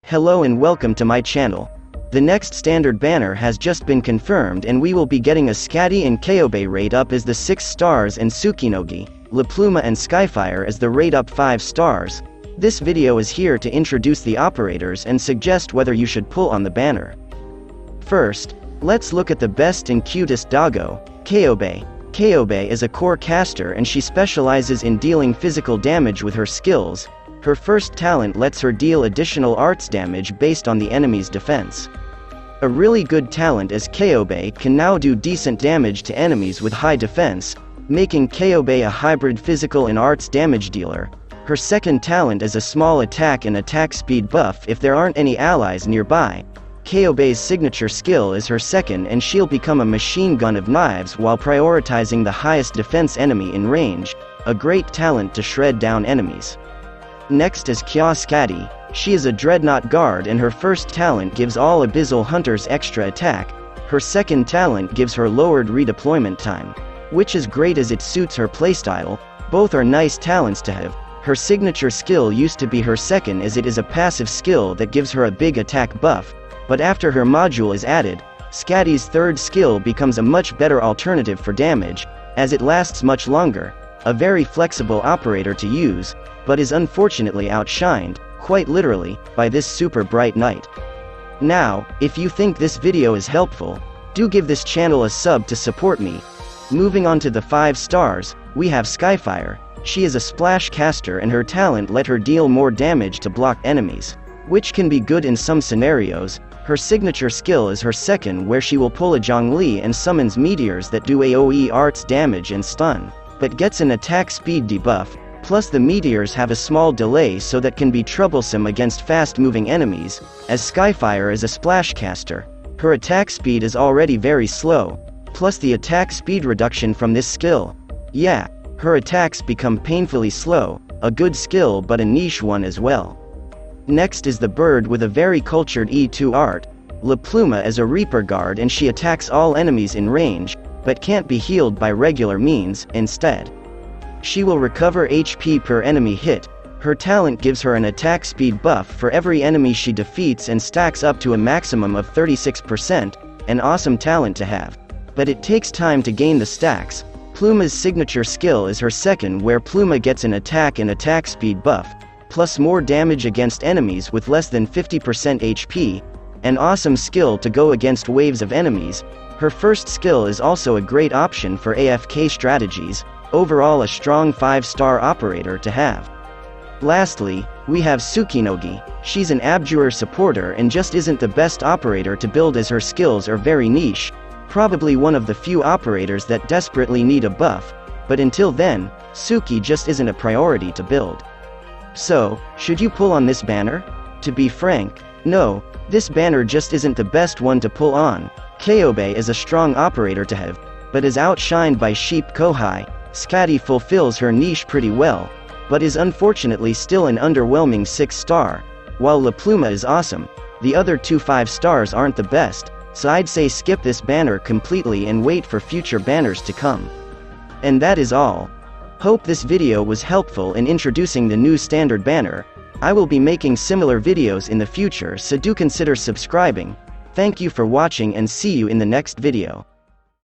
Hello and welcome to my channel. The next standard banner has just been confirmed and we will be getting a Skadi and Ceobe rate up as the 6 stars and Tsukinogi, Pluma and Skyfire as the rate up 5 stars. This video is here to introduce the operators and suggest whether you should pull on the banner. First, let's look at the best and cutest doggo, Ceobe. Ceobe is a core caster and she specializes in dealing physical damage with her skills. Her first talent lets her deal additional arts damage based on the enemy's defense. A really good talent as Ceobe can now do decent damage to enemies with high defense, making Ceobe a hybrid physical and arts damage dealer. Her second talent is a small attack and attack speed buff if there aren't any allies nearby. Ceobe's signature skill is her second and she'll become a machine gun of knives while prioritizing the highest defense enemy in range, a great talent to shred down enemies. Next is Skadi. She is a dreadnought guard and her first talent gives all abyssal hunters extra attack. Her second talent gives her lowered redeployment time, which is great as it suits her playstyle. Both are nice talents to have. Her signature skill used to be her second as it is a passive skill that gives her a big attack buff, but after her module is added, Skadi's third skill becomes a much better alternative for damage, as it lasts much longer, a very flexible operator to use, but is unfortunately outshined, quite literally, by this super bright knight. Now, if you think this video is helpful, do give this channel a sub to support me. Moving on to the 5 stars, we have Skyfire. She is a splash caster and her talent let her deal more damage to blocked enemies, which can be good in some scenarios. Her signature skill is her second where she will pull a Zhongli and summons meteors that do AoE arts damage and stun, but gets an attack speed debuff. Plus the meteors have a small delay so that can be troublesome against fast-moving enemies, as Skyfire is a splash caster. Her attack speed is already very slow, plus the attack speed reduction from this skill. Yeah, her attacks become painfully slow, a good skill but a niche one as well. Next is the bird with a very cultured E2 art. Pluma is a reaper guard and she attacks all enemies in range, but can't be healed by regular means. Instead, she will recover HP per enemy hit. Her talent gives her an attack speed buff for every enemy she defeats and stacks up to a maximum of 36%, an awesome talent to have. But it takes time to gain the stacks. Pluma's signature skill is her second where Pluma gets an attack and attack speed buff, plus more damage against enemies with less than 50% HP, an awesome skill to go against waves of enemies. Her first skill is also a great option for AFK strategies. Overall a strong 5-star operator to have. Lastly, we have Tsukinogi. She's an Abjurer supporter and just isn't the best operator to build as her skills are very niche, probably one of the few operators that desperately need a buff, but until then, Tsuki just isn't a priority to build. So, should you pull on this banner? To be frank, no, this banner just isn't the best one to pull on. Ceobe is a strong operator to have, but is outshined by Sheep Kohai. Skadi fulfills her niche pretty well, but is unfortunately still an underwhelming 6-star, while Pluma is awesome. The other 2 5 stars aren't the best, so I'd say skip this banner completely and wait for future banners to come. And that is all. Hope this video was helpful in introducing the new standard banner. I will be making similar videos in the future, so do consider subscribing. Thank you for watching and see you in the next video.